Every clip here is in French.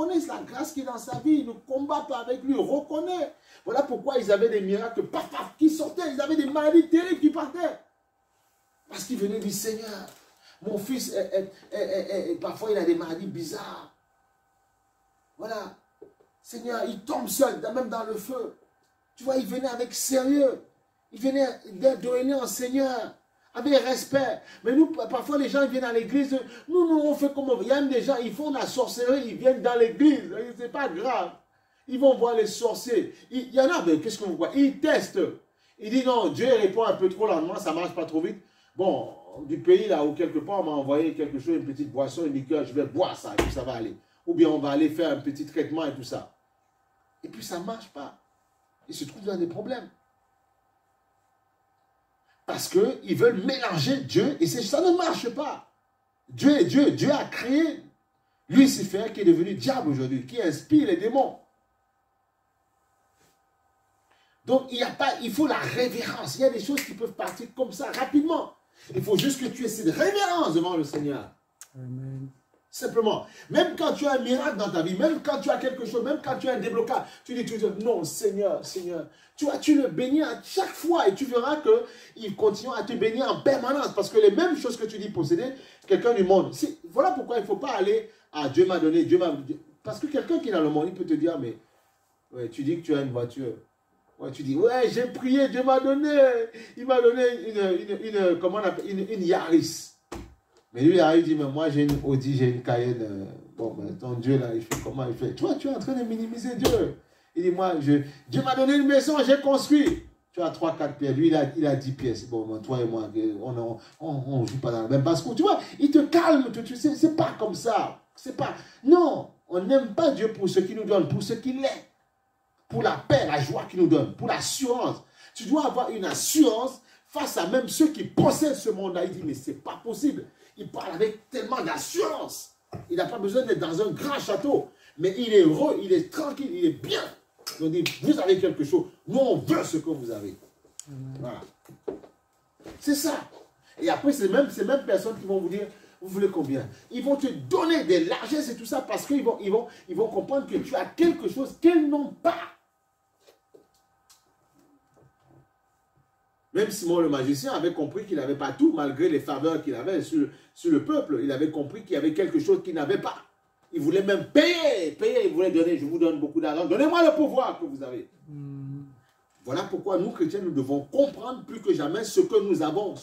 reconnaisse la grâce qui est dans sa vie. Il ne combat pas avec lui, il reconnaît. Voilà pourquoi ils avaient des miracles paf, paf, qui sortaient. Ils avaient des maladies terribles qui partaient. Parce qu'ils venaient du Seigneur. Mon fils, parfois, il a des maladies bizarres. Voilà. Seigneur, il tombe seul, même dans le feu. Tu vois, il venait avec sérieux. Il venait donner en Seigneur. Avec respect. Mais nous, parfois, les gens ils viennent à l'église. Nous, on fait comme on veut. Il y a même des gens, ils font la sorcellerie, ils viennent dans l'église. C'est pas grave. Ils vont voir les sorciers. Il y en a, qu'est-ce qu'on voit? Ils testent. Ils disent non, Dieu répond un peu trop lentement, ça marche pas trop vite. Bon, du pays là où quelque part on m'a envoyé quelque chose, une petite boisson, une liqueur, je vais boire ça et puis ça va aller. Ou bien on va aller faire un petit traitement et tout ça. Et puis ça ne marche pas. Ils se trouvent dans des problèmes. Parce qu'ils veulent mélanger Dieu et ça ne marche pas. Dieu est Dieu. Dieu a créé Lucifer qui est devenu diable aujourd'hui, qui inspire les démons. Donc il faut la révérence. Il y a des choses qui peuvent partir comme ça rapidement. Il faut juste que tu aies cette révérence devant le Seigneur. Amen. Simplement. Même quand tu as un miracle dans ta vie, même quand tu as quelque chose, même quand tu as un déblocage, tu dis toujours, non, Seigneur, Seigneur. Tu le bénis à chaque fois et tu verras qu'il continue à te bénir en permanence. Parce que les mêmes choses que tu dis posséder, quelqu'un du monde. Voilà pourquoi il ne faut pas aller à Dieu m'a donné, Dieu m'a... Parce que quelqu'un qui est dans le monde, il peut te dire, mais ouais, tu dis que tu as une voiture. Ouais, tu dis, ouais, j'ai prié, Dieu m'a donné. Il m'a donné comment on appelle, une Yaris. Mais lui, il dit, mais moi, j'ai une Audi, j'ai une Cayenne. Bon, ben, ton Dieu, là, il fait comment il fait? Tu vois, tu es en train de minimiser Dieu. Il dit, moi, Dieu m'a donné une maison, j'ai construit. Tu as 3-4 pièces. Lui, il a 10 pièces. Bon, ben, toi et moi, on ne joue pas dans le même basse-cour. Tu vois, il te calme. Tu sais, c'est pas comme ça. C'est pas... Non, on n'aime pas Dieu pour ce qu'il nous donne, pour ce qu'il est. Pour la paix, la joie qu'il nous donne, pour l'assurance. Tu dois avoir une assurance face à même ceux qui possèdent ce monde-là. Il dit, mais c'est pas possible. Il parle avec tellement d'assurance. Il n'a pas besoin d'être dans un grand château. Mais il est heureux, il est tranquille, il est bien. On dit, vous avez quelque chose. Nous, on veut ce que vous avez. Voilà. C'est ça. Et après, ces mêmes personnes qui vont vous dire, vous voulez combien? Ils vont te donner des largesses et tout ça parce qu'ils vont comprendre que tu as quelque chose qu'ils n'ont pas. Même Simon le magicien avait compris qu'il n'avait pas tout, malgré les faveurs qu'il avait sur le peuple. Il avait compris qu'il y avait quelque chose qu'il n'avait pas. Il voulait même payer, il voulait donner, je vous donne beaucoup d'argent, donnez-moi le pouvoir que vous avez. Voilà pourquoi nous, chrétiens, nous devons comprendre plus que jamais ce que nous avons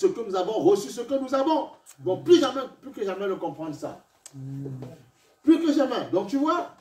reçu, ce que nous avons. Donc plus que jamais le comprendre ça. Plus que jamais. Donc tu vois,